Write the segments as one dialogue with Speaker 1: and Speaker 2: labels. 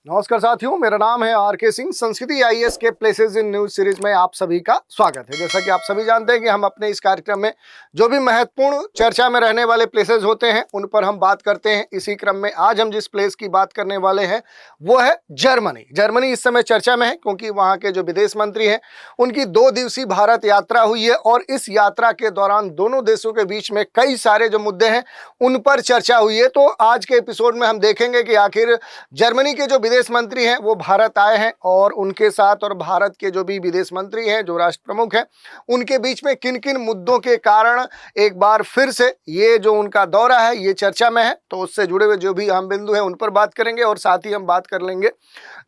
Speaker 1: नमस्कार साथियों, मेरा नाम है आर.के. सिंह। संस्कृति आईएएस के प्लेसेस इन न्यूज सीरीज में आप सभी का स्वागत है। जैसा कि आप सभी जानते हैं कि हम अपने इस कार्यक्रम में जो भी महत्वपूर्ण चर्चा में रहने वाले प्लेसेस होते हैं उन पर हम बात करते हैं। इसी क्रम में आज हम जिस प्लेस की बात करने वाले हैं वो है जर्मनी। जर्मनी इस समय चर्चा में है क्योंकि वहाँ के जो विदेश मंत्री हैं उनकी 2 दिवसीय भारत यात्रा हुई है और इस यात्रा के दौरान दोनों देशों के बीच में कई सारे जो मुद्दे हैं उन पर चर्चा हुई है। तो आज के एपिसोड में हम देखेंगे कि आखिर जर्मनी के जो विदेश मंत्री हैं वो भारत आए हैं और उनके साथ और भारत के जो भी विदेश मंत्री हैं, जो राष्ट्र प्रमुख हैं, उनके बीच में किन किन मुद्दों के कारण एक बार फिर से ये जो उनका दौरा है ये चर्चा में है। तो उससे जुड़े हुए जो भी अहम बिंदु हैं उन पर बात करेंगे और साथ ही हम बात कर लेंगे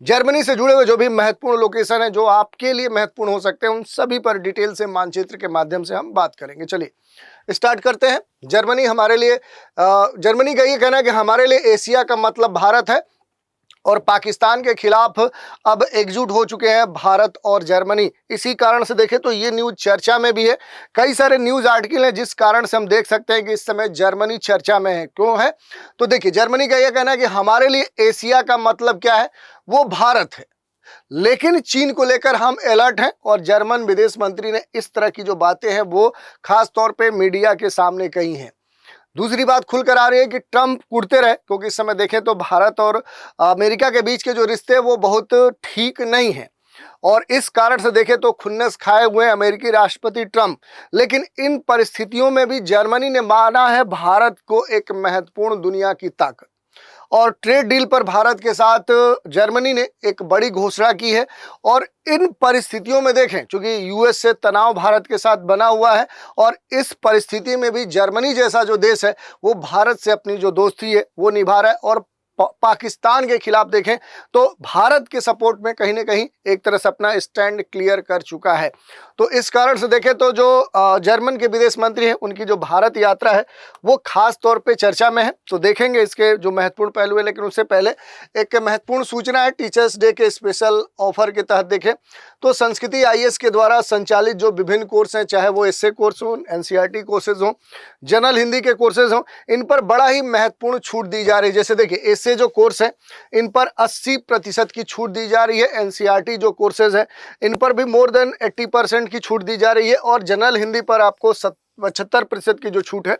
Speaker 1: जर्मनी से जुड़े हुए जो भी महत्वपूर्ण लोकेशन है जो आपके लिए महत्वपूर्ण हो सकते हैं उन सभी पर डिटेल से मानचित्र के माध्यम से हम बात करेंगे। चलिए स्टार्ट करते हैं। जर्मनी हमारे लिए जर्मनी का ये कहना है कि हमारे लिए एशिया का मतलब भारत है और पाकिस्तान के खिलाफ अब एकजुट हो चुके हैं भारत और जर्मनी। इसी कारण से देखें तो ये न्यूज चर्चा में भी है। कई सारे न्यूज आर्टिकल हैं जिस कारण से हम देख सकते हैं कि इस समय जर्मनी चर्चा में है। क्यों है? तो देखिए, जर्मनी का यह कहना है कि हमारे लिए एशिया का मतलब क्या है, वो भारत है, लेकिन चीन को लेकर हम अलर्ट हैं। और जर्मन विदेश मंत्री ने इस तरह की जो बातें हैं वो खास तौर पे मीडिया के सामने कही हैं। दूसरी बात खुलकर आ रही है कि ट्रंप कुड़ते रहे, क्योंकि इस समय देखें तो भारत और अमेरिका के बीच के जो रिश्ते हैं वो बहुत ठीक नहीं हैं और इस कारण से देखें तो खुन्नस खाए हुए अमेरिकी राष्ट्रपति ट्रंप। लेकिन इन परिस्थितियों में भी जर्मनी ने माना है भारत को एक महत्वपूर्ण दुनिया की ताकत और ट्रेड डील पर भारत के साथ जर्मनी ने एक बड़ी घोषणा की है। और इन परिस्थितियों में देखें, क्योंकि यूएस से तनाव भारत के साथ बना हुआ है और इस परिस्थिति में भी जर्मनी जैसा जो देश है वो भारत से अपनी जो दोस्ती है वो निभा रहा है और पाकिस्तान के खिलाफ देखें तो भारत के सपोर्ट में कहीं ना कहीं एक तरह से अपना स्टैंड क्लियर कर चुका है। तो इस कारण से देखें तो जो जर्मन के विदेश मंत्री हैं उनकी जो भारत यात्रा है वो खास तौर पे चर्चा में है। तो देखेंगे इसके जो महत्वपूर्ण पहलू है, लेकिन उससे पहले एक महत्वपूर्ण सूचना है। टीचर्स डे के स्पेशल ऑफर के तहत देखें तो संस्कृति आईएएस के द्वारा संचालित जो विभिन्न कोर्स हैं, चाहे वो एसए कोर्स हों, एनसीईआरटी कोर्सेज हों, जनरल हिंदी के कोर्सेज हों, इन पर बड़ा ही महत्वपूर्ण छूट दी जा रही है। जैसे देखिए, एसए जो कोर्स है इन पर 80% की छूट दी जा रही है। एनसीईआरटी जो कोर्सेज है इन पर भी मोर देन 80% की छूट दी जा रही है और जनरल हिंदी पर आपको 75% की जो छूट है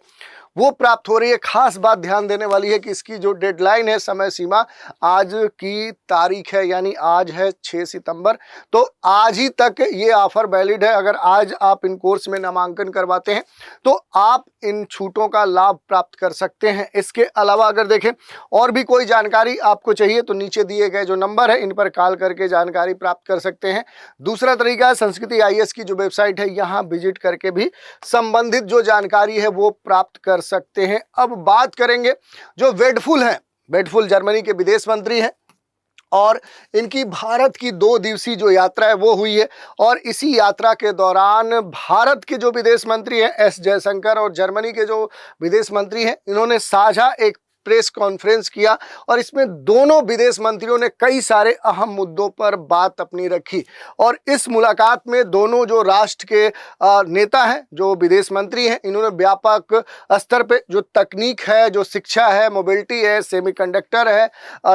Speaker 1: वो प्राप्त हो रही है। खास बात ध्यान देने वाली है कि इसकी जो डेडलाइन है, समय सीमा आज की तारीख है, यानी आज है 6 सितंबर। तो आज ही तक ये ऑफर वैलिड है। अगर आज आप इन कोर्स में नामांकन करवाते हैं तो आप इन छूटों का लाभ प्राप्त कर सकते हैं। इसके अलावा अगर देखें और भी कोई जानकारी आपको चाहिए तो नीचे दिए गए जो नंबर है इन पर कॉल करके जानकारी प्राप्त कर सकते हैं। दूसरा तरीका है संस्कृति आईएएस की जो वेबसाइट है, यहाँ विजिट करके भी संबंधित जो जानकारी है वो प्राप्त कर सकते हैं। अब बात करेंगे जो वेडफुल हैं। वेडफुल जर्मनी के विदेश मंत्री हैं और इनकी भारत की 2 दिवसीय जो यात्रा है वो हुई है और इसी यात्रा के दौरान भारत के जो विदेश मंत्री हैं एस जयशंकर और जर्मनी के जो विदेश मंत्री हैं इन्होंने साझा एक प्रेस कॉन्फ्रेंस किया और इसमें दोनों विदेश मंत्रियों ने कई सारे अहम मुद्दों पर बात अपनी रखी। और इस मुलाकात में दोनों जो राष्ट्र के नेता हैं, जो विदेश मंत्री हैं, इन्होंने व्यापक स्तर पे जो तकनीक है, जो शिक्षा है, मोबिलिटी है, सेमीकंडक्टर है,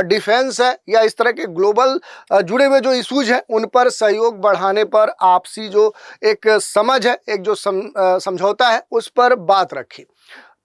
Speaker 1: डिफेंस है या इस तरह के ग्लोबल जुड़े हुए जो इशूज हैं उन पर सहयोग बढ़ाने पर आपसी जो एक समझ है, एक जो समझौता है उस पर बात रखी।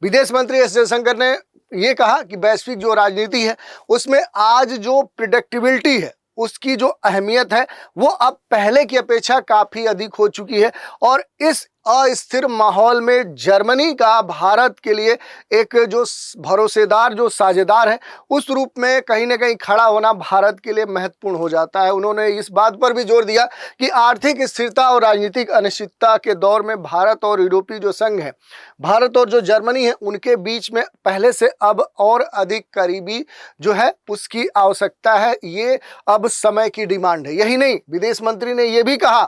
Speaker 1: विदेश मंत्री एस जयशंकर ने ये कहा कि वैश्विक जो राजनीति है उसमें आज जो प्रिडिक्टेबिलिटी है उसकी जो अहमियत है वो अब पहले की अपेक्षा काफ़ी अधिक हो चुकी है और इस अस्थिर माहौल में जर्मनी का भारत के लिए एक जो भरोसेदार जो साझेदार है उस रूप में कहीं ना कहीं खड़ा होना भारत के लिए महत्वपूर्ण हो जाता है। उन्होंने इस बात पर भी जोर दिया कि आर्थिक स्थिरता और राजनीतिक अनिश्चितता के दौर में भारत और यूरोपीय जो संघ है, भारत और जो जर्मनी है उनके बीच में पहले से अब और अधिक करीबी जो है उसकी आवश्यकता है। ये अब समय की डिमांड है। यही नहीं, विदेश मंत्री ने यह भी कहा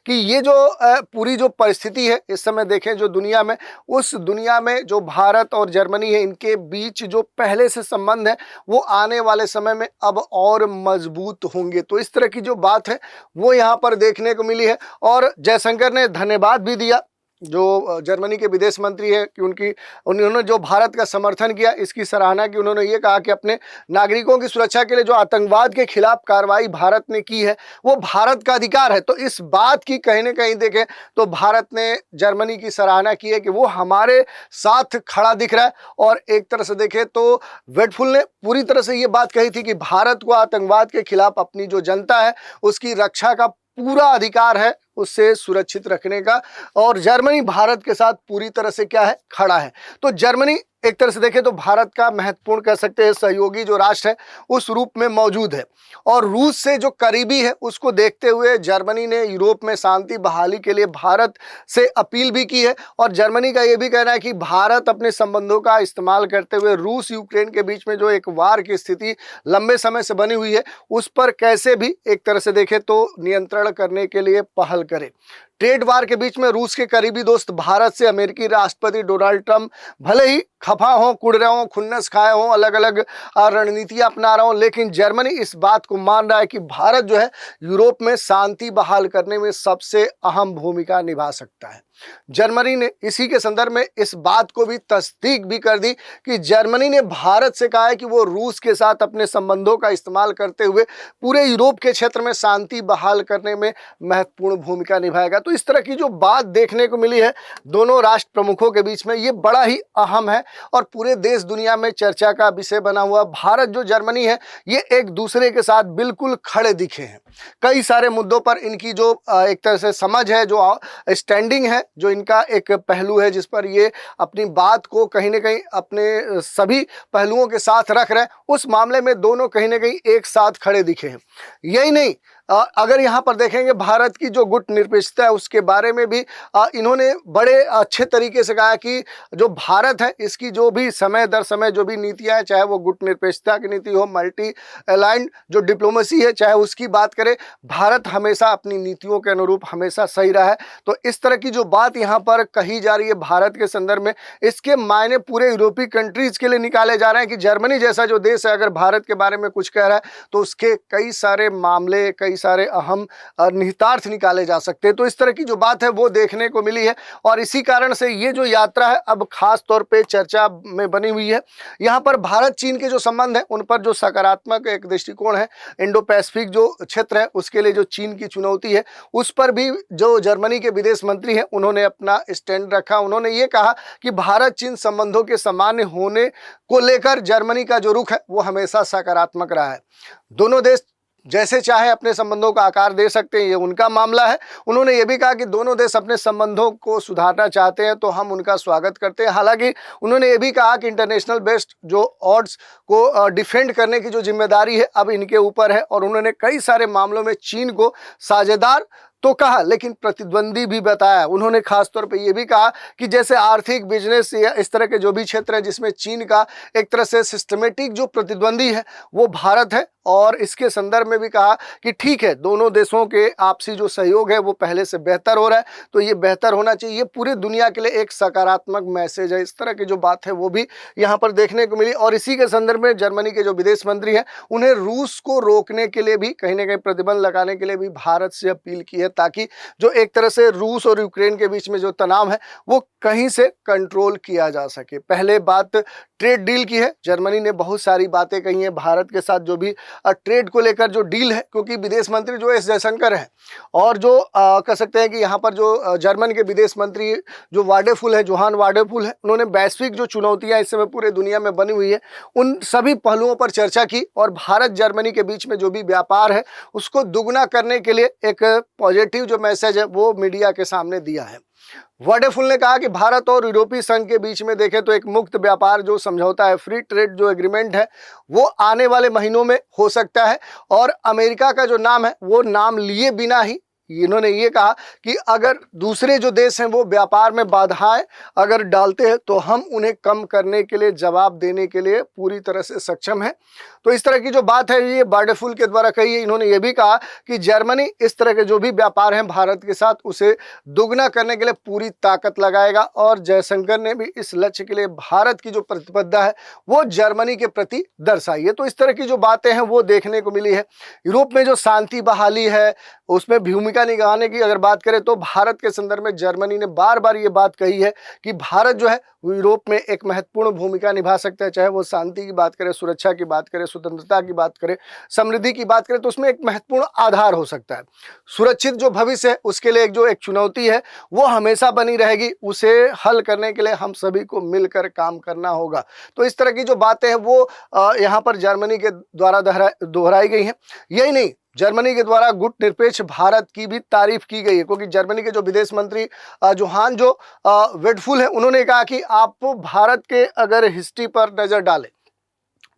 Speaker 1: कि ये जो पूरी जो परिस्थिति है इस समय देखें जो दुनिया में, उस दुनिया में जो भारत और जर्मनी है इनके बीच जो पहले से संबंध है वो आने वाले समय में अब और मजबूत होंगे। तो इस तरह की जो बात है वो यहाँ पर देखने को मिली है और जयशंकर ने धन्यवाद भी दिया जो जर्मनी के विदेश मंत्री है कि उन्होंने जो भारत का समर्थन किया, इसकी सराहना की। उन्होंने ये कहा कि अपने नागरिकों की सुरक्षा के लिए जो आतंकवाद के खिलाफ कार्रवाई भारत ने की है वो भारत का अधिकार है। तो इस बात की कहीं ना कहीं देखें तो भारत ने जर्मनी की सराहना की है कि वो हमारे साथ खड़ा दिख रहा है। और एक तरह से देखें तो वेटफुल ने पूरी तरह से ये बात कही थी कि भारत को आतंकवाद के खिलाफ अपनी जो जनता है उसकी रक्षा का पूरा अधिकार है, उससे सुरक्षित रखने का, और जर्मनी भारत के साथ पूरी तरह से क्या है, खड़ा है। तो जर्मनी एक तरह से देखें तो भारत का महत्वपूर्ण कह सकते हैं सहयोगी जो राष्ट्र है उस रूप में मौजूद है। और रूस से जो करीबी है उसको देखते हुए जर्मनी ने यूरोप में शांति बहाली के लिए भारत से अपील भी की है। और जर्मनी का ये भी कहना है कि भारत अपने संबंधों का इस्तेमाल करते हुए रूस यूक्रेन के बीच में जो एक वार की स्थिति लंबे समय से बनी हुई है उस पर कैसे भी एक तरह से देखें तो नियंत्रण करने के लिए पहल करे। ट्रेड वार के बीच में रूस के करीबी दोस्त भारत से अमेरिकी राष्ट्रपति डोनाल्ड ट्रंप भले ही खफा हों, कुड़ रहे हों, खुन्नस खाए हों, अलग अलग रणनीतियां अपना रहे हों, लेकिन जर्मनी इस बात को मान रहा है कि भारत जो है यूरोप में शांति बहाल करने में सबसे अहम भूमिका निभा सकता है। जर्मनी ने इसी के संदर्भ में इस बात को भी तस्दीक भी कर दी कि जर्मनी ने भारत से कहा है कि वो रूस के साथ अपने संबंधों का इस्तेमाल करते हुए पूरे यूरोप के क्षेत्र में शांति बहाल करने में महत्वपूर्ण भूमिका निभाएगा। तो इस तरह की जो बात देखने को मिली है दोनों राष्ट्र प्रमुखों के बीच में, ये बड़ा ही अहम है और पूरे देश दुनिया में चर्चा का विषय बना हुआ। भारत जो जर्मनी है ये एक दूसरे के साथ बिल्कुल खड़े दिखे हैं। कई सारे मुद्दों पर इनकी जो एक तरह से समझ है, जो स्टैंडिंग है, जो इनका एक पहलू है जिस पर ये अपनी बात को कहीं ना कहीं अपने सभी पहलुओं के साथ रख रहे हैं, उस मामले में दोनों कहीं ना कहीं एक साथ खड़े दिखे हैं। यही नहीं, अगर यहाँ पर देखेंगे भारत की जो गुट निरपेक्षता है उसके बारे में भी इन्होंने बड़े अच्छे तरीके से कहा कि जो भारत है इसकी जो भी समय दर समय जो भी नीतियाँ हैं, चाहे वो गुट निरपेक्षता की नीति हो, मल्टी अलाइंड जो डिप्लोमेसी है, चाहे उसकी बात करें, भारत हमेशा अपनी नीतियों के अनुरूप हमेशा सही रहा है। तो इस तरह की जो बात यहाँ पर कही जा रही है भारत के संदर्भ में, इसके मायने पूरे यूरोपीय कंट्रीज के लिए निकाले जा रहे हैं कि जर्मनी जैसा जो देश है अगर भारत के बारे में कुछ कह रहा है तो उसके कई सारे मामले, कई सारे अहम निहितार्थ निकाले जा सकते हैं। तो इस तरह की जो बात है वो देखने को मिली है और इसी कारण से ये जो यात्रा है अब खास तौर पे चर्चा में बनी हुई है। यहाँ पर भारत चीन के जो संबंध है उन पर जो सकारात्मक एक दृष्टिकोण है, इंडो पैसिफिक जो क्षेत्र है उसके लिए जो चीन की चुनौती है उस पर भी जो जर्मनी के विदेश मंत्री हैं उन्होंने अपना स्टैंड रखा। उन्होंने ये कहा कि भारत चीन संबंधों के सामान्य होने को लेकर जर्मनी का जो रुख है वो हमेशा सकारात्मक रहा है। दोनों देश जैसे चाहे अपने संबंधों का आकार दे सकते हैं, ये उनका मामला है। उन्होंने ये भी कहा कि दोनों देश अपने संबंधों को सुधारना चाहते हैं तो हम उनका स्वागत करते हैं। हालांकि उन्होंने ये भी कहा कि इंटरनेशनल बेस्ड जो ऑर्डर्स को डिफेंड करने की जो जिम्मेदारी है अब इनके ऊपर है और उन्होंने कई सारे मामलों में चीन को साझेदार तो कहा लेकिन प्रतिद्वंदी भी बताया। उन्होंने खासतौर पे ये भी कहा कि जैसे आर्थिक, बिजनेस या इस तरह के जो भी क्षेत्र है जिसमें चीन का एक तरह से सिस्टमेटिक जो प्रतिद्वंदी है वो भारत है। और इसके संदर्भ में भी कहा कि ठीक है, दोनों देशों के आपसी जो सहयोग है वो पहले से बेहतर हो रहा है तो ये बेहतर होना चाहिए, ये पूरी दुनिया के लिए एक सकारात्मक मैसेज है। इस तरह की जो बात है वो भी यहाँ पर देखने को मिली। और इसी के संदर्भ में जर्मनी के जो विदेश मंत्री हैं उन्हें रूस को रोकने के लिए भी कहीं ना कहीं प्रतिबंध लगाने के लिए भी भारत से अपील की है ताकि जो एक तरह से रूस और यूक्रेन के बीच में जो तनाव है वो कहीं से कंट्रोल किया जा सके। पहले बात ट्रेड डील की है, जर्मनी ने बहुत सारी बातें कही हैं भारत के साथ जो भी ट्रेड को लेकर जो डील है, क्योंकि विदेश मंत्री जो एस जयशंकर हैं और जो कह सकते हैं कि यहाँ पर जो जर्मन के विदेश मंत्री जो वाडेफुल है, जोहान वाडेफुल है, उन्होंने वैश्विक जो चुनौतियाँ इस समय पूरे दुनिया में बनी हुई है उन सभी पहलुओं पर चर्चा की और भारत जर्मनी के बीच में जो भी व्यापार है उसको दुगना करने के लिए एक पॉजिटिव जो मैसेज है वो मीडिया के सामने दिया है। वाडेफुल ने कहा कि भारत और यूरोपीय संघ के बीच में देखें तो एक मुक्त व्यापार जो समझौता है, फ्री ट्रेड जो एग्रीमेंट है वो आने वाले महीनों में हो सकता है और अमेरिका का जो नाम है वो नाम लिए बिना ही इन्होंने ये कहा कि अगर दूसरे जो देश हैं वो व्यापार में बाधाएं अगर डालते हैं तो हम उन्हें कम करने के लिए, जवाब देने के लिए पूरी तरह से सक्षम है। तो इस तरह की जो बात है ये वाडेफुल के द्वारा कही है। इन्होंने ये भी कहा कि जर्मनी इस तरह के जो भी व्यापार हैं भारत के साथ उसे दुगना करने के लिए पूरी ताकत लगाएगा और जयशंकर ने भी इस लक्ष्य के लिए भारत की जो प्रतिबद्धता है वो जर्मनी के प्रति दर्शाई है। तो इस तरह की जो बातें हैं वो देखने को मिली है। यूरोप में जो शांति बहाली है उसमें भूमिका भूमिका निभाने की अगर बात करें तो भारत के संदर्भ में जर्मनी ने बार बार ये बात कही है कि भारत जो है यूरोप में एक महत्वपूर्ण भूमिका निभा सकता है, चाहे वो शांति की बात करें, सुरक्षा की बात करें, स्वतंत्रता की बात करें, समृद्धि की बात करें, तो उसमें एक महत्वपूर्ण आधार हो सकता है। सुरक्षित जो भविष्य है उसके लिए जो एक चुनौती है वो हमेशा बनी रहेगी, उसे हल करने के लिए हम सभी को मिलकर काम करना होगा। तो इस तरह की जो बातें हैं वो यहाँ पर जर्मनी के द्वारा दोहराई गई हैं। यही नहीं, जर्मनी के द्वारा गुटनिरपेक्ष भारत की भी तारीफ की गई है, क्योंकि जर्मनी के जो विदेश मंत्री जोहान जो वेडफुल है, उन्होंने कहा कि आप भारत के अगर हिस्ट्री पर नजर डालें,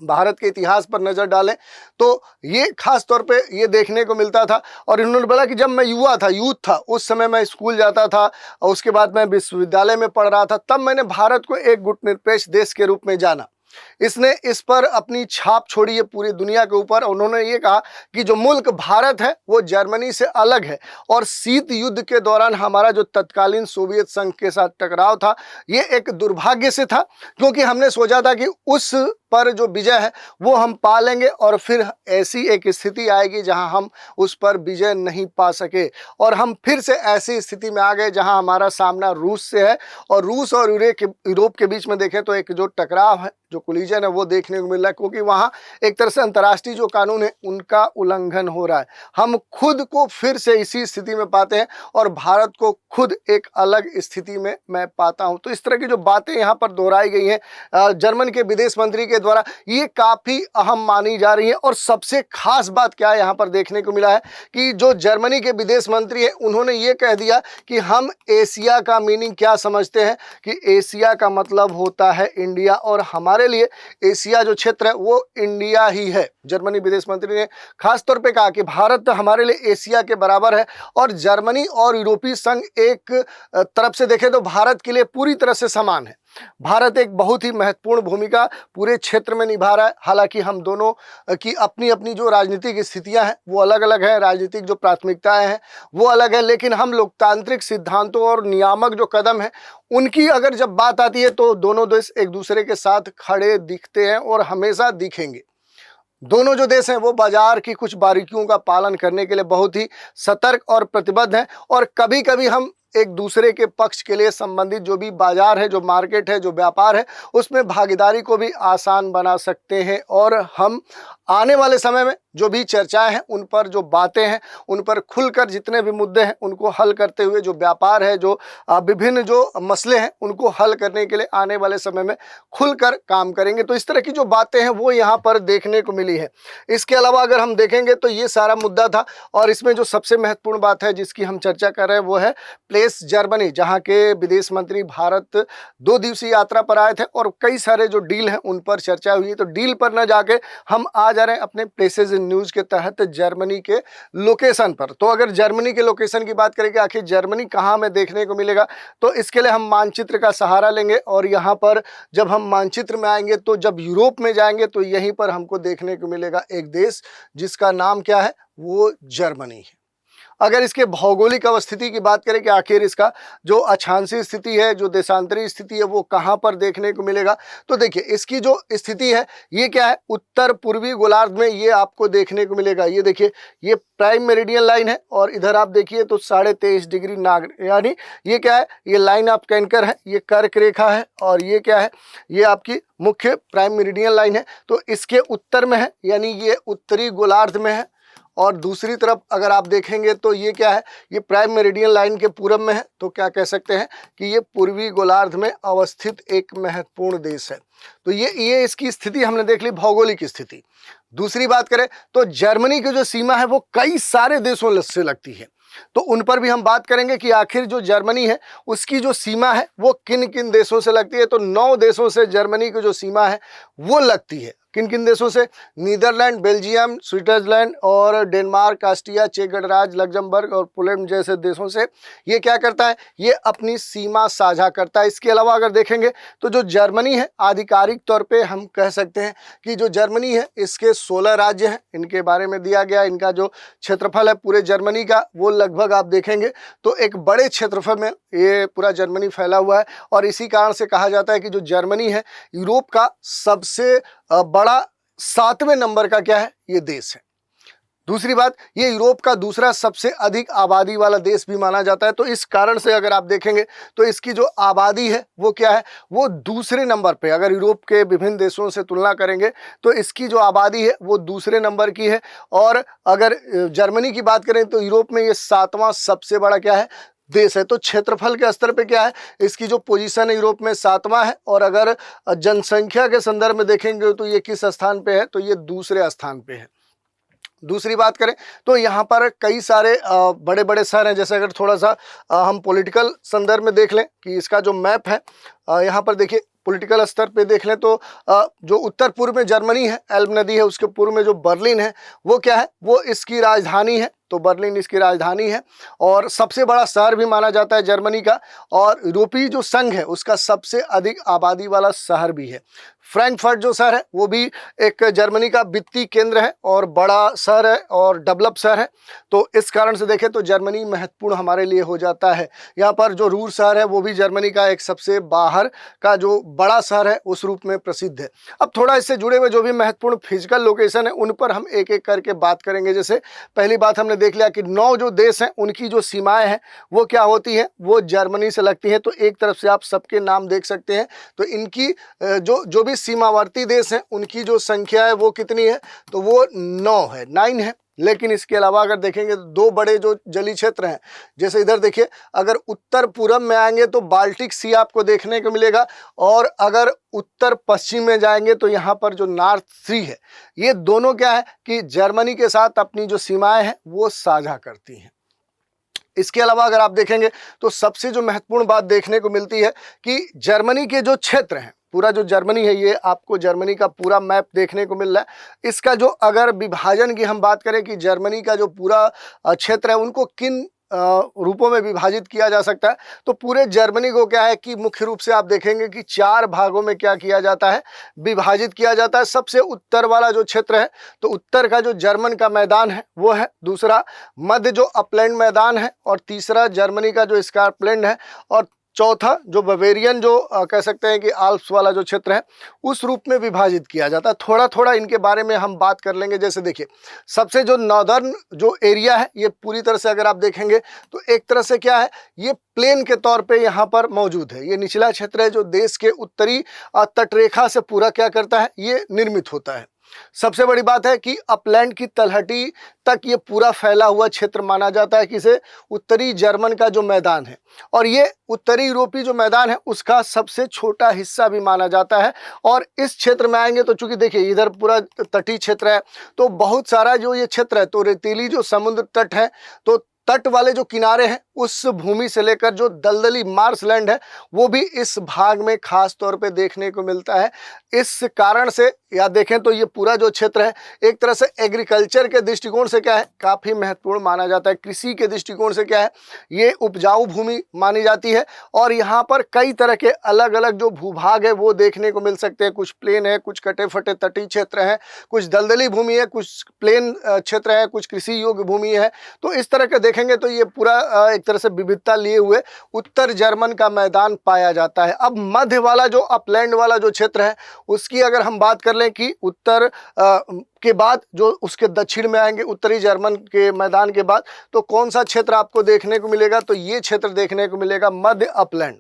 Speaker 1: भारत के इतिहास पर नजर डालें, तो ये खास तौर पे ये देखने को मिलता था। और इन्होंने बोला कि जब मैं यूथ था, उस समय मैं स्कूल जाता था और उसके बाद मैं विश्वविद्यालय में पढ़ रहा था, तब मैंने भारत को एक गुटनिरपेक्ष देश के रूप में जाना। इसने इस पर अपनी छाप छोड़ी है पूरी दुनिया के ऊपर। उन्होंने ये कहा कि जो मुल्क भारत है वो जर्मनी से अलग है, और शीत युद्ध के दौरान हमारा जो तत्कालीन सोवियत संघ के साथ टकराव था ये एक दुर्भाग्य से था, क्योंकि हमने सोचा था कि उस पर जो विजय है वो हम पा लेंगे, और फिर ऐसी एक स्थिति आएगी जहां हम उस पर विजय नहीं पा सके, और हम फिर से ऐसी स्थिति में आ गए जहां हमारा सामना रूस से है, और रूस और यूरोप के बीच में देखें तो एक जो टकराव है, जो कोलिजन है, वो देखने को मिल रहा है, क्योंकि वहां एक तरह से अंतर्राष्ट्रीय जो कानून है उनका उल्लंघन हो रहा है। हम खुद को फिर से इसी स्थिति में पाते हैं और भारत को खुद एक अलग स्थिति में मैं पाता हूं। तो इस तरह की जो बातें यहाँ पर दोहराई गई हैं जर्मन के विदेश मंत्री के द्वारा, ये काफी अहम मानी जा रही है। और सबसे खास बात क्या है यहाँ पर देखने को मिला है कि जो जर्मनी के विदेश मंत्री है उन्होंने ये कह दिया कि हम एशिया का मीनिंग क्या समझते हैं, कि एशिया का मतलब होता है इंडिया, और हमारे लिए एशिया जो क्षेत्र है वो इंडिया ही है। जर्मनी विदेश मंत्री ने खास तौर पे कहा कि भारत हमारे लिए एशिया के बराबर है, और जर्मनी और यूरोपीय संघ एक तरफ से देखें तो भारत के लिए पूरी तरह से समान है। भारत एक बहुत ही महत्वपूर्ण भूमिका पूरे क्षेत्र में निभा रहा है। हालांकि हम दोनों की अपनी अपनी जो राजनीतिक स्थितियां हैं वो अलग अलग हैं, राजनीतिक जो प्राथमिकताएं हैं वो अलग है, लेकिन हम लोकतांत्रिक सिद्धांतों और नियामक जो कदम हैं उनकी अगर जब बात आती है तो दोनों देश एक दूसरे के साथ खड़े दिखते हैं और हमेशा दिखेंगे। दोनों जो देश हैं वो बाजार की कुछ बारीकियों का पालन करने के लिए बहुत ही सतर्क और प्रतिबद्ध हैं, और कभी कभी हम एक दूसरे के पक्ष के लिए संबंधित जो भी बाजार है, जो मार्केट है, जो व्यापार है, उसमें भागीदारी को भी आसान बना सकते हैं। और हम आने वाले समय में जो भी चर्चाएं हैं उन पर जो बातें हैं उन पर खुलकर जितने भी मुद्दे हैं उनको हल करते हुए, जो व्यापार है, जो विभिन्न जो मसले हैं उनको हल करने के लिए आने वाले समय में खुलकर काम करेंगे। तो इस तरह की जो बातें हैं वो यहाँ पर देखने को मिली है। इसके अलावा अगर हम देखेंगे तो ये सारा मुद्दा था, और इसमें जो सबसे महत्वपूर्ण बात है जिसकी हम चर्चा कर रहे हैं वो है प्लेस जर्मनी, जहाँ के विदेश मंत्री भारत 2 दिवसीय यात्रा पर आए थे, और कई सारे जो डील हैं उन पर चर्चा हुई है। तो डील पर न जाके हम आ जा रहे हैं अपने प्लेसेस इन न्यूज़ के तहत जर्मनी के लोकेशन पर। तो अगर जर्मनी के लोकेशन की बात करें कि आखिर जर्मनी कहाँ में देखने को मिलेगा, तो इसके लिए हम मानचित्र का सहारा लेंगे, और यहाँ पर जब हम मानचित्र में आएंगे तो जब यूरोप में जाएंगे तो यहीं पर हमको देखने को मिलेगा एक देश जिसका नाम क्या है, वो जर्मनी है। अगर इसके भौगोलिक अवस्थिति की बात करें कि आखिर इसका जो अक्षांशीय स्थिति है, जो देशांतरी स्थिति है, वो कहाँ पर देखने को मिलेगा, तो देखिए इसकी जो स्थिति है ये क्या है, उत्तर पूर्वी गोलार्ध में ये आपको देखने को मिलेगा। ये देखिए ये प्राइम मेरिडियन लाइन है, और इधर आप देखिए तो 23.5 डिग्री नाग, यानी ये क्या है, ये लाइन ऑफ कैंकर है, ये कर्क रेखा है, और ये क्या है, ये आपकी मुख्य प्राइम मेरिडियन लाइन है। तो इसके उत्तर में है, यानी ये उत्तरी गोलार्ध में है। और दूसरी तरफ अगर आप देखेंगे तो ये क्या है, ये प्राइम मेरिडियन लाइन के पूरब में है। तो क्या कह सकते हैं कि ये पूर्वी गोलार्ध में अवस्थित एक महत्वपूर्ण देश है। तो ये इसकी स्थिति हमने देख ली, भौगोलिक स्थिति। दूसरी बात करें तो जर्मनी की जो सीमा है वो कई सारे देशों से लगती है, तो उन पर भी हम बात करेंगे कि आखिर जो जर्मनी है उसकी जो सीमा है वो किन किन देशों से लगती है। तो 9 देशों से जर्मनी की जो सीमा है वो लगती है। किन किन देशों से, नीदरलैंड, बेल्जियम, स्विट्जरलैंड और डेनमार्क, ऑस्ट्रिया, चेक गणराज्य, लग्जमबर्ग और पोलैंड जैसे देशों से ये क्या करता है, ये अपनी सीमा साझा करता है। इसके अलावा अगर देखेंगे तो जो जर्मनी है आधिकारिक तौर पे हम कह सकते हैं कि जो जर्मनी है इसके 16 राज्य हैं, इनके बारे में दिया गया। इनका जो क्षेत्रफल है पूरे जर्मनी का वो लगभग आप देखेंगे तो एक बड़े क्षेत्रफल में ये पूरा जर्मनी फैला हुआ है, और इसी कारण से कहा जाता है कि जो जर्मनी है यूरोप का सबसे बड़ा 7वें नंबर का क्या है, ये देश है। दूसरी बात, ये यूरोप का दूसरा सबसे अधिक आबादी वाला देश भी माना जाता है। तो इस कारण से अगर आप देखेंगे तो इसकी जो आबादी है वो क्या है, वो दूसरे नंबर पे, अगर यूरोप के विभिन्न देशों से तुलना करेंगे तो इसकी जो आबादी है वो दूसरे नंबर की है। और अगर जर्मनी की बात करें तो यूरोप में ये 7वां सबसे बड़ा क्या है, देश है। तो क्षेत्रफल के स्तर पे क्या है, इसकी जो पोजीशन है यूरोप में 7वां है। और अगर जनसंख्या के संदर्भ में देखेंगे तो ये किस स्थान पे है, तो ये दूसरे स्थान पे है। दूसरी बात करें तो यहाँ पर कई सारे बड़े बड़े शहर हैं। जैसे अगर थोड़ा सा हम पॉलिटिकल संदर्भ में देख लें कि इसका जो मैप है, यहाँ पर देखिए पॉलिटिकल स्तर पे देख लें तो जो उत्तर पूर्व में जर्मनी है, एल्ब नदी है, उसके पूर्व में जो बर्लिन है वो क्या है, वो इसकी राजधानी है। तो बर्लिन इसकी राजधानी है और सबसे बड़ा शहर भी माना जाता है जर्मनी का। और यूरोपीय जो संघ है उसका सबसे अधिक आबादी वाला शहर भी है। फ्रैंकफर्ट जो शहर है वो भी एक जर्मनी का वित्तीय केंद्र है और बड़ा शहर है और डेवलप शहर है। तो इस कारण से देखें तो जर्मनी महत्वपूर्ण हमारे लिए हो जाता है। यहाँ पर जो रूर शहर है वो भी जर्मनी का एक सबसे बाहर का जो बड़ा शहर है उस रूप में प्रसिद्ध है। अब थोड़ा इससे जुड़े हुए जो भी महत्वपूर्ण फिजिकल लोकेशन है उन पर हम एक एक करके बात करेंगे। जैसे पहली बात हमने देख लिया कि 9 जो देश हैं उनकी जो सीमाएं हैं वो क्या होती हैं, वो जर्मनी से लगती हैं। तो एक तरफ से आप सबके नाम देख सकते हैं। तो इनकी जो भी सीमावर्ती देश हैं उनकी जो संख्या है वो कितनी है, तो वो 9 है। लेकिन इसके अलावा अगर देखेंगे तो 2 बड़े जो जलीय क्षेत्र हैं, जैसे इधर देखिए, अगर उत्तर पूरब में आएंगे तो बाल्टिक सी आपको देखने को मिलेगा। और अगर उत्तर पश्चिम में जाएंगे तो यहाँ पर जो नॉर्थ सी है, ये दोनों क्या है कि जर्मनी के साथ अपनी जो सीमाएं हैं वो साझा करती हैं। इसके अलावा अगर आप देखेंगे तो सबसे जो महत्वपूर्ण बात देखने को मिलती है कि जर्मनी के जो क्षेत्र हैं, पूरा जो जर्मनी है, ये आपको जर्मनी का पूरा मैप देखने को मिल रहा है। इसका जो अगर विभाजन की हम बात करें कि जर्मनी का जो पूरा क्षेत्र है उनको किन रूपों में विभाजित किया जा सकता है, तो पूरे जर्मनी को क्या है कि मुख्य रूप से आप देखेंगे कि 4 भागों में क्या किया जाता है, विभाजित किया जाता है। सबसे उत्तर वाला जो क्षेत्र है, तो उत्तर का जो जर्मन का मैदान है वो है, दूसरा मध्य जो अपलैंड मैदान है, और तीसरा जर्मनी का जो स्कार्पलैंड है, और चौथा जो बवेरियन जो कह सकते हैं कि आल्प्स वाला जो क्षेत्र है उस रूप में विभाजित किया जाता है। थोड़ा थोड़ा इनके बारे में हम बात कर लेंगे। जैसे देखिए, सबसे जो नॉर्दर्न जो एरिया है ये पूरी तरह से अगर आप देखेंगे तो एक तरह से क्या है, ये प्लेन के तौर पे यहाँ पर मौजूद है। ये निचला क्षेत्र है जो देश के उत्तरी तटरेखा से पूरा क्या करता है, ये निर्मित होता है। सबसे बड़ी बात है कि अपलैंड की तलहटी तक ये पूरा फैला हुआ क्षेत्र माना जाता है, किसे, उत्तरी जर्मन का जो मैदान है। और ये उत्तरी यूरोपीय जो मैदान है उसका सबसे छोटा हिस्सा भी माना जाता है। और इस क्षेत्र में आएंगे तो चूंकि देखिए इधर पूरा तटीय क्षेत्र है, तो बहुत सारा जो ये क्षेत्र है, तो रेतीली जो समुद्र तट है, तो तट वाले जो किनारे हैं उस भूमि से लेकर जो दलदली मार्शलैंड है वो भी इस भाग में खास तौर पे देखने को मिलता है। इस कारण से या देखें तो ये पूरा जो क्षेत्र है एक तरह से एग्रीकल्चर के दृष्टिकोण से क्या है, काफ़ी महत्वपूर्ण माना जाता है। कृषि के दृष्टिकोण से क्या है, ये उपजाऊ भूमि मानी जाती है। और यहाँ पर कई तरह के अलग अलग जो भूभाग है वो देखने को मिल सकते हैं। कुछ प्लेन है, कुछ कटे फटे तटीय क्षेत्र हैं, कुछ दलदली भूमि है, कुछ प्लेन क्षेत्र है, कुछ कृषि योग्य भूमि है। तो इस तरह के देखेंगे तो ये पूरा एक तरह से विविधता लिए हुए उत्तर जर्मन का मैदान पाया जाता है। अब मध्य वाला जो अपलैंड वाला जो क्षेत्र है उसकी अगर हम बात कर लें कि उत्तर के बाद जो उसके दक्षिण में आएंगे, उत्तरी जर्मन के मैदान के बाद, तो कौन सा क्षेत्र आपको देखने को मिलेगा, तो ये क्षेत्र देखने को मिलेगा मध्य अपलैंड।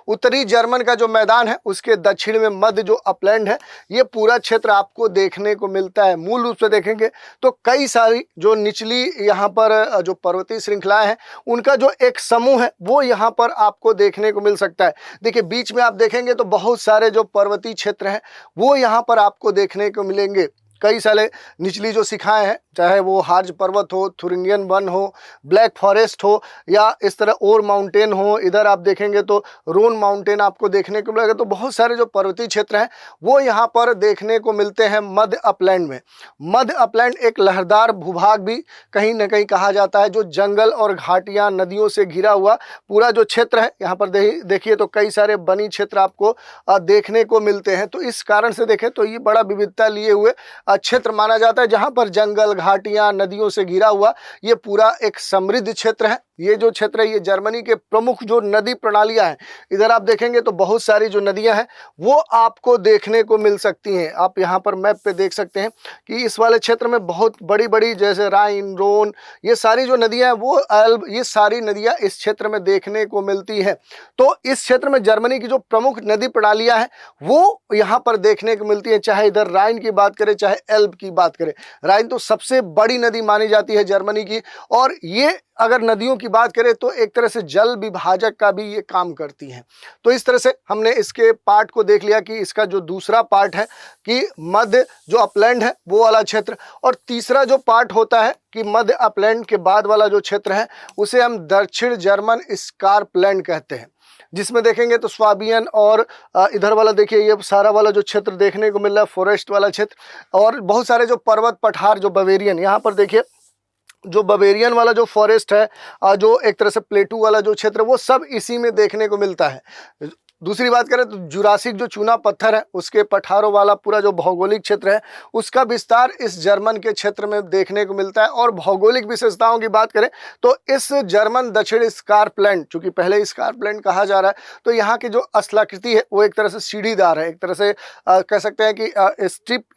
Speaker 1: उत्तरी जर्मन का जो मैदान है उसके दक्षिण में मध्य जो अपलैंड है, ये पूरा क्षेत्र आपको देखने को मिलता है। मूल रूप से देखेंगे तो कई सारी जो निचली यहाँ पर जो पर्वतीय श्रृंखलाएं हैं उनका जो एक समूह है वो यहाँ पर आपको देखने को मिल सकता है। देखिए बीच में आप देखेंगे तो बहुत सारे जो पर्वतीय क्षेत्र हैं वो यहाँ पर आपको देखने को मिलेंगे। कई सारे निचली जो शिखाएं हैं, चाहे वो हार्ज पर्वत हो, थुरिंगियन वन हो, ब्लैक फॉरेस्ट हो, या इस तरह ओर माउंटेन हो, इधर आप देखेंगे तो रोन माउंटेन आपको देखने को मिलेगा। तो बहुत सारे जो पर्वतीय क्षेत्र हैं वो यहाँ पर देखने को मिलते हैं मध्य अपलैंड में। मध्य अपलैंड एक लहरदार भूभाग भी कहीं ना कहीं कहा जाता है, जो जंगल और घाटियाँ नदियों से घिरा हुआ पूरा जो क्षेत्र है। यहाँ पर देखिए तो कई सारे बनी क्षेत्र आपको देखने को मिलते हैं। तो इस कारण से देखें तो ये बड़ा विविधता लिए हुए क्षेत्र माना जाता है, जहां पर जंगल, घाटियां, नदियों से घिरा हुआ ये पूरा एक समृद्ध क्षेत्र है। ये जो क्षेत्र है ये जर्मनी के प्रमुख जो नदी प्रणालियां हैं, इधर आप देखेंगे तो बहुत सारी जो नदियां हैं वो आपको देखने को मिल सकती हैं। आप यहाँ पर मैप पे देख सकते हैं कि इस वाले क्षेत्र में बहुत बड़ी बड़ी जैसे राइन, रोन, ये सारी जो नदियां हैं वो एल्ब, ये सारी नदियां इस क्षेत्र में देखने को मिलती हैं। तो इस क्षेत्र में जर्मनी की जो प्रमुख नदी प्रणालियां हैं वो यहाँ पर देखने को मिलती है, चाहे इधर राइन की बात करें चाहे एल्ब की बात करें। राइन तो सबसे बड़ी नदी मानी जाती है जर्मनी की, और ये अगर नदियों की बात करें तो एक तरह से जल विभाजक का भी ये काम करती हैं। तो इस तरह से हमने इसके पार्ट को देख लिया कि इसका जो दूसरा पार्ट है कि मध्य जो अपलैंड है वो वाला क्षेत्र, और तीसरा जो पार्ट होता है कि मध्य अपलैंड के बाद वाला जो क्षेत्र है उसे हम दक्षिण जर्मन स्कार्पलैंड कहते हैं, जिसमें देखेंगे तो स्वाबियन और इधर वाला देखिए ये सारा वाला जो क्षेत्र देखने को मिल रहा है फॉरेस्ट वाला क्षेत्र, और बहुत सारे जो पर्वत पठार जो बवेरियन, यहाँ पर देखिए जो बवेरियन वाला जो फॉरेस्ट है, जो एक तरह से प्लेटू वाला जो क्षेत्र, वो सब इसी में देखने को मिलता है। दूसरी बात करें तो जुरासिक जो चूना पत्थर है उसके पठारों वाला पूरा जो भौगोलिक क्षेत्र है उसका विस्तार इस जर्मन के क्षेत्र में देखने को मिलता है। और भौगोलिक विशेषताओं की बात करें तो इस जर्मन दक्षिण स्कार्पलैंड, चूंकि पहले स्कार्पलैंड कहा जा रहा है, तो यहाँ की जो स्थलाकृति है वो एक तरह से सीढ़ीदार है, एक तरह से कह सकते हैं कि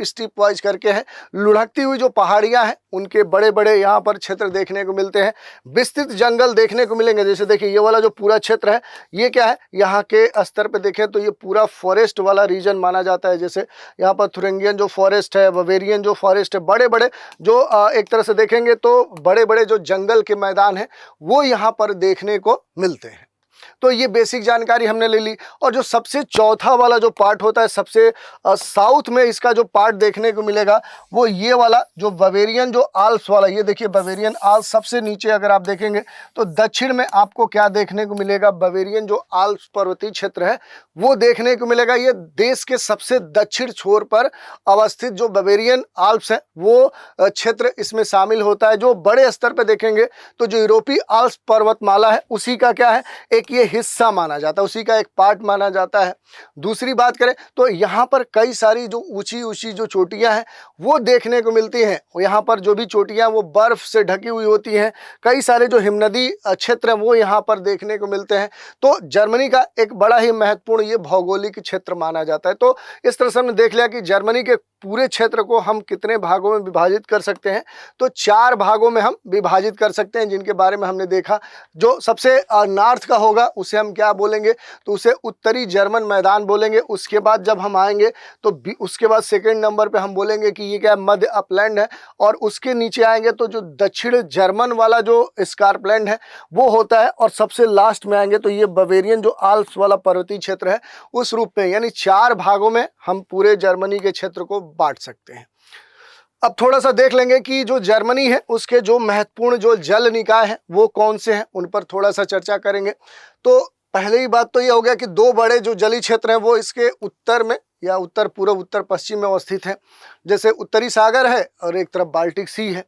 Speaker 1: स्ट्रिप वाइज करके है। लुढ़कती हुई जो पहाड़ियाँ हैं उनके बड़े बड़े यहाँ पर क्षेत्र देखने को मिलते हैं। विस्तृत जंगल देखने को मिलेंगे, जैसे देखिए ये वाला जो पूरा क्षेत्र है ये क्या है, यहाँ के स्तर पे देखें तो ये पूरा फॉरेस्ट वाला रीजन माना जाता है। जैसे यहाँ पर थुरिंगियन जो फॉरेस्ट है, बवेरियन जो फॉरेस्ट है, बड़े बड़े जो एक तरह से देखेंगे तो बड़े बड़े जो जंगल के मैदान हैं वो यहाँ पर देखने को मिलते हैं। तो ये बेसिक जानकारी हमने ले ली। और जो सबसे चौथा वाला जो पार्ट होता है, सबसे साउथ में इसका जो पार्ट देखने को मिलेगा वो ये वाला जो बवेरियन जो आल्प्स वाला, ये देखिए बवेरियन आल्प्स सबसे नीचे अगर आप देखेंगे तो दक्षिण में आपको क्या देखने को मिलेगा, बवेरियन जो आल्प्स पर्वतीय क्षेत्र है वो देखने को मिलेगा। ये देश के सबसे दक्षिण छोर पर अवस्थित जो बवेरियन आल्प्स है वो क्षेत्र इसमें शामिल होता है। जो बड़े स्तर पर देखेंगे तो जो यूरोपीय आल्प्स पर्वतमाला है उसी का क्या है, एक ये हिस्सा माना जाता है, उसी का एक पार्ट माना जाता है। दूसरी बात करें तो यहाँ पर कई सारी जो ऊंची ऊंची जो चोटियां हैं वो देखने को मिलती हैं। यहाँ पर जो भी चोटियां वो बर्फ से ढकी हुई होती हैं। कई सारे जो हिमनदी क्षेत्र हैं वो यहाँ पर देखने को मिलते हैं। तो जर्मनी का एक बड़ा ही महत्वपूर्ण ये भौगोलिक क्षेत्र माना जाता है। तो इस तरह से हमने देख लिया कि जर्मनी के पूरे क्षेत्र को हम कितने भागों में विभाजित कर सकते हैं, तो 4 भागों में हम विभाजित कर सकते हैं, जिनके बारे में हमने देखा। जो सबसे नॉर्थ का होगा उसे हम क्या बोलेंगे, तो उसे उत्तरी जर्मन मैदान बोलेंगे। उसके बाद जब हम आएंगे तो उसके बाद सेकंड नंबर पे हम बोलेंगे कि ये क्या मध्य अपलैंड है। और उसके नीचे आएंगे तो जो दक्षिण जर्मन वाला जो स्कार्पलैंड है वो होता है। और सबसे लास्ट में आएंगे तो ये बवेरियन जो आल्प्स वाला पर्वतीय क्षेत्र है उस रूप में, यानी 4 भागों में हम पूरे जर्मनी के क्षेत्र को बांट सकते हैं। अब थोड़ा सा देख लेंगे कि जो जर्मनी है उसके जो महत्वपूर्ण जो जल निकाय हैं वो कौन से हैं, उन पर थोड़ा सा चर्चा करेंगे। तो पहले ही बात तो ये हो गया कि 2 बड़े जो जलीय क्षेत्र हैं वो इसके उत्तर में या उत्तर पूर्व उत्तर पश्चिम में अवस्थित हैं। जैसे उत्तरी सागर है और एक तरफ बाल्टिक सी है।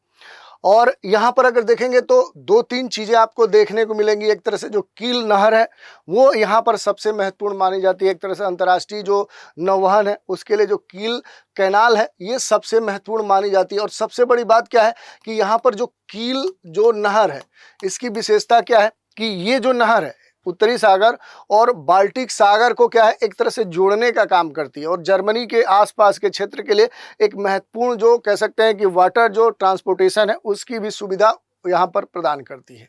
Speaker 1: और यहाँ पर अगर देखेंगे तो 2-3 चीज़ें आपको देखने को मिलेंगी। एक तरह से जो कील नहर है वो यहाँ पर सबसे महत्वपूर्ण मानी जाती है। एक तरह से अंतर्राष्ट्रीय जो नौवहन है उसके लिए जो कील कैनाल है ये सबसे महत्वपूर्ण मानी जाती है। और सबसे बड़ी बात क्या है कि यहाँ पर जो कील जो नहर है इसकी विशेषता क्या है कि ये जो नहर है उत्तरी सागर और बाल्टिक सागर को क्या है, एक तरह से जोड़ने का काम करती है। और जर्मनी के आसपास के क्षेत्र के लिए एक महत्वपूर्ण जो कह सकते हैं कि वाटर जो ट्रांसपोर्टेशन है उसकी भी सुविधा यहाँ पर प्रदान करती है।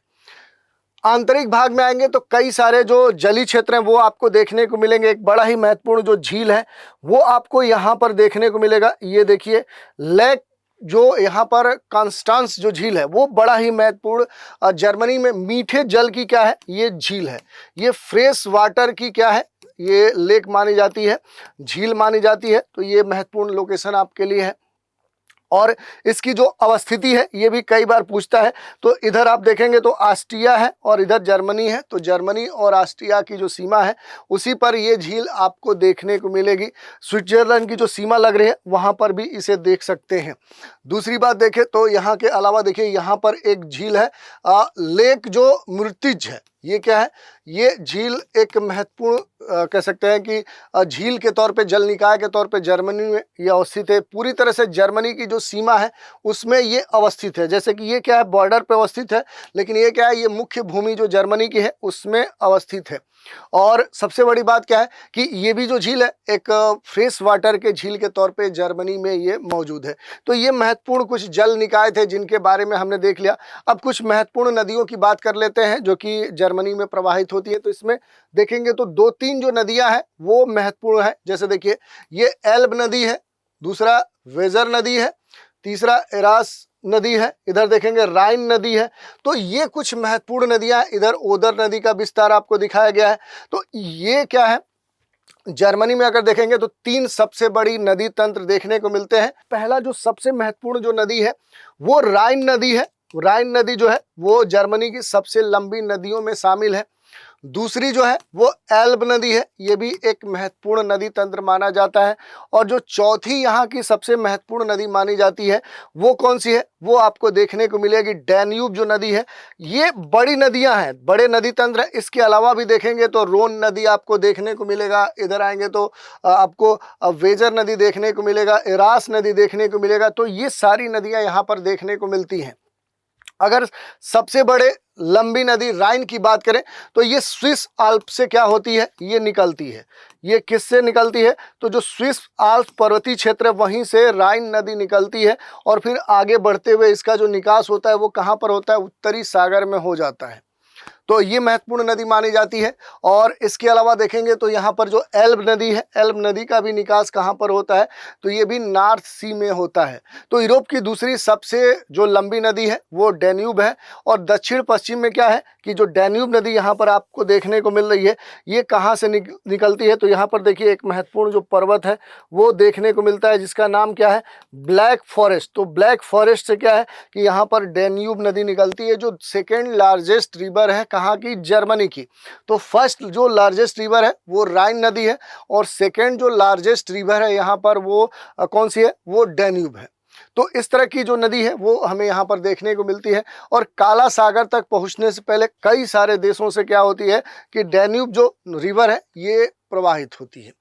Speaker 1: आंतरिक भाग में आएंगे तो कई सारे जो जलीय क्षेत्र हैं वो आपको देखने को मिलेंगे। एक बड़ा ही महत्वपूर्ण जो झील है वो आपको यहाँ पर देखने को मिलेगा। ये देखिए लेक जो यहाँ पर कॉन्स्टेंस जो झील है वो बड़ा ही महत्वपूर्ण जर्मनी में मीठे जल की क्या है, ये झील है। ये फ्रेश वाटर की क्या है, ये लेक मानी जाती है, झील मानी जाती है। तो ये महत्वपूर्ण लोकेशन आपके लिए है। और इसकी जो अवस्थिति है ये भी कई बार पूछता है। तो इधर आप देखेंगे तो ऑस्ट्रिया है और इधर जर्मनी है। तो जर्मनी और ऑस्ट्रिया की जो सीमा है उसी पर ये झील आपको देखने को मिलेगी। स्विट्जरलैंड की जो सीमा लग रही है वहाँ पर भी इसे देख सकते हैं। दूसरी बात देखें तो यहाँ के अलावा देखिए यहाँ पर एक झील है लेक जो मुर्तिज है। ये क्या है, ये झील एक महत्वपूर्ण कह सकते हैं कि झील के तौर पे, जल निकाय के तौर पे जर्मनी में ये अवस्थित है। पूरी तरह से जर्मनी की जो सीमा है उसमें ये अवस्थित है। जैसे कि ये क्या है, बॉर्डर पे अवस्थित है, लेकिन ये क्या है, ये मुख्य भूमि जो जर्मनी की है उसमें अवस्थित है। और सबसे बड़ी बात क्या है कि ये भी जो झील है एक फ्रेश वाटर के झील के तौर पे जर्मनी में ये मौजूद है। तो ये महत्वपूर्ण कुछ जल निकाय थे जिनके बारे में हमने देख लिया। अब कुछ महत्वपूर्ण नदियों की बात कर लेते हैं जो कि जर्मनी में प्रवाहित होती है। तो इसमें देखेंगे तो 2-3 जो नदियां हैं वो महत्वपूर्ण है। जैसे देखिए, ये एल्ब नदी है, दूसरा वेजर नदी है, तीसरा एरास नदी है, इधर देखेंगे राइन नदी है। तो ये कुछ महत्वपूर्ण नदियां हैं। इधर ओदर नदी का विस्तार आपको दिखाया गया है। तो ये क्या है, जर्मनी में अगर देखेंगे तो 3 सबसे बड़ी नदी तंत्र देखने को मिलते हैं। पहला जो सबसे महत्वपूर्ण जो नदी है वो राइन नदी है। राइन नदी जो है वो जर्मनी की सबसे लंबी नदियों में शामिल है। दूसरी जो है वो एल्ब नदी है, ये भी एक महत्वपूर्ण नदी तंत्र माना जाता है। और जो चौथी यहाँ की सबसे महत्वपूर्ण नदी मानी जाती है वो कौन सी है, वो आपको देखने को मिलेगी डैन्यूब जो नदी है। ये बड़ी नदियां हैं, बड़े नदी तंत्र है। इसके अलावा भी देखेंगे तो रोन नदी आपको देखने को मिलेगा, इधर आएंगे तो आपको वेजर नदी देखने को मिलेगा, एरास नदी देखने को मिलेगा। तो ये सारी नदियां यहाँ पर देखने को मिलती हैं। अगर सबसे बड़े लंबी नदी राइन की बात करें तो ये स्विस आल्प से क्या होती है, ये निकलती है। ये किससे निकलती है, तो जो स्विस आल्प पर्वतीय क्षेत्र है वहीं से राइन नदी निकलती है। और फिर आगे बढ़ते हुए इसका जो निकास होता है वो कहाँ पर होता है, उत्तरी सागर में हो जाता है। तो ये महत्वपूर्ण नदी मानी जाती है। और इसके अलावा देखेंगे तो यहाँ पर जो एल्ब नदी है, एल्ब नदी का भी निकास कहाँ पर होता है, तो ये भी नॉर्थ सी में होता है। तो यूरोप की दूसरी सबसे जो लंबी नदी है वो डैन्यूब है। और दक्षिण पश्चिम में क्या है कि जो डैन्यूब नदी यहाँ पर आपको देखने को मिल रही है, ये कहाँ से निकलती है, तो यहाँ पर देखिए एक महत्वपूर्ण जो पर्वत है वो देखने को मिलता है जिसका नाम क्या है, ब्लैक फॉरेस्ट। तो ब्लैक फॉरेस्ट से क्या है कि यहाँ पर डैन्यूब नदी निकलती है, जो सेकेंड लार्जेस्ट रिवर है कहाँ की, जर्मनी की। तो फर्स्ट जो लार्जेस्ट रिवर है वो राइन नदी है, और सेकेंड जो लार्जेस्ट रिवर है यहाँ पर वो कौन सी है, वो डैन्यूब है। तो इस तरह की जो नदी है वो हमें यहाँ पर देखने को मिलती है। और काला सागर तक पहुँचने से पहले कई सारे देशों से क्या होती है कि डैन्यूब जो रिवर है ये प्रवाहित होती है।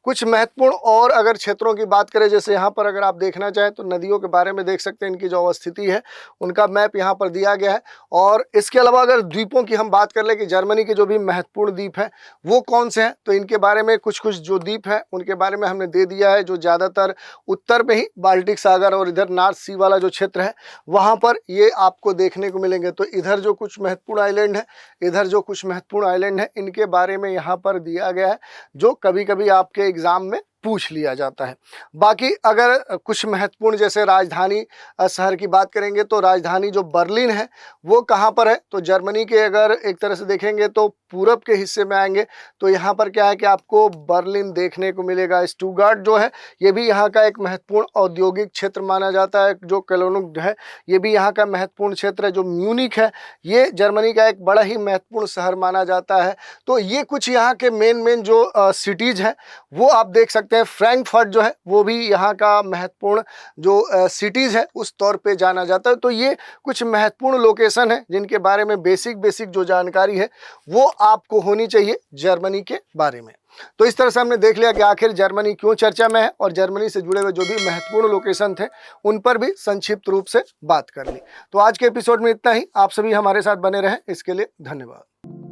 Speaker 1: कुछ महत्वपूर्ण और अगर क्षेत्रों की बात करें, जैसे यहाँ पर अगर आप देखना चाहें तो नदियों के बारे में देख सकते हैं, इनकी जो अवस्थिति है उनका मैप यहाँ पर दिया गया है। और इसके अलावा अगर द्वीपों की हम बात कर लें कि जर्मनी के जो भी महत्वपूर्ण द्वीप हैं वो कौन से हैं, तो इनके बारे में कुछ कुछ जो द्वीप हैं उनके बारे में हमने दे दिया है। जो ज़्यादातर उत्तर में ही बाल्टिक सागर और इधर नॉर्थ सी वाला जो क्षेत्र है वहाँ पर ये आपको देखने को मिलेंगे। तो इधर जो कुछ महत्वपूर्ण आइलैंड है, इधर जो कुछ महत्वपूर्ण आइलैंड है, इनके बारे में यहाँ पर दिया गया है, जो कभी कभी आपके एग्जाम में पूछ लिया जाता है। बाकी अगर कुछ महत्वपूर्ण जैसे राजधानी शहर की बात करेंगे तो राजधानी जो बर्लिन है वो कहाँ पर है, तो जर्मनी के अगर एक तरह से देखेंगे तो पूरब के हिस्से में आएंगे तो यहाँ पर क्या है कि आपको बर्लिन देखने को मिलेगा। स्टुटगार्ट जो है ये भी यहाँ का एक महत्वपूर्ण औद्योगिक क्षेत्र माना जाता है। जो कोलोन है ये भी यहाँ का महत्वपूर्ण क्षेत्र है। जो म्यूनिक है ये जर्मनी का एक बड़ा ही महत्वपूर्ण शहर माना जाता है। तो ये कुछ यहाँ के मेन जो सिटीज़ हैं वो आप देख सकते हैं। फ्रैंकफर्ट जो है वो भी यहाँ का महत्वपूर्ण जो सिटीज़ है उस तौर पे जाना जाता है। तो ये कुछ महत्वपूर्ण लोकेशन है जिनके बारे में बेसिक जो जानकारी है वो आपको होनी चाहिए जर्मनी के बारे में। तो इस तरह से हमने देख लिया कि आखिर जर्मनी क्यों चर्चा में है, और जर्मनी से जुड़े हुए जो भी महत्वपूर्ण लोकेशन थे उन पर भी संक्षिप्त रूप से बात कर ली। तो आज के एपिसोड में इतना ही। आप सभी हमारे साथ बने रहें, इसके लिए धन्यवाद।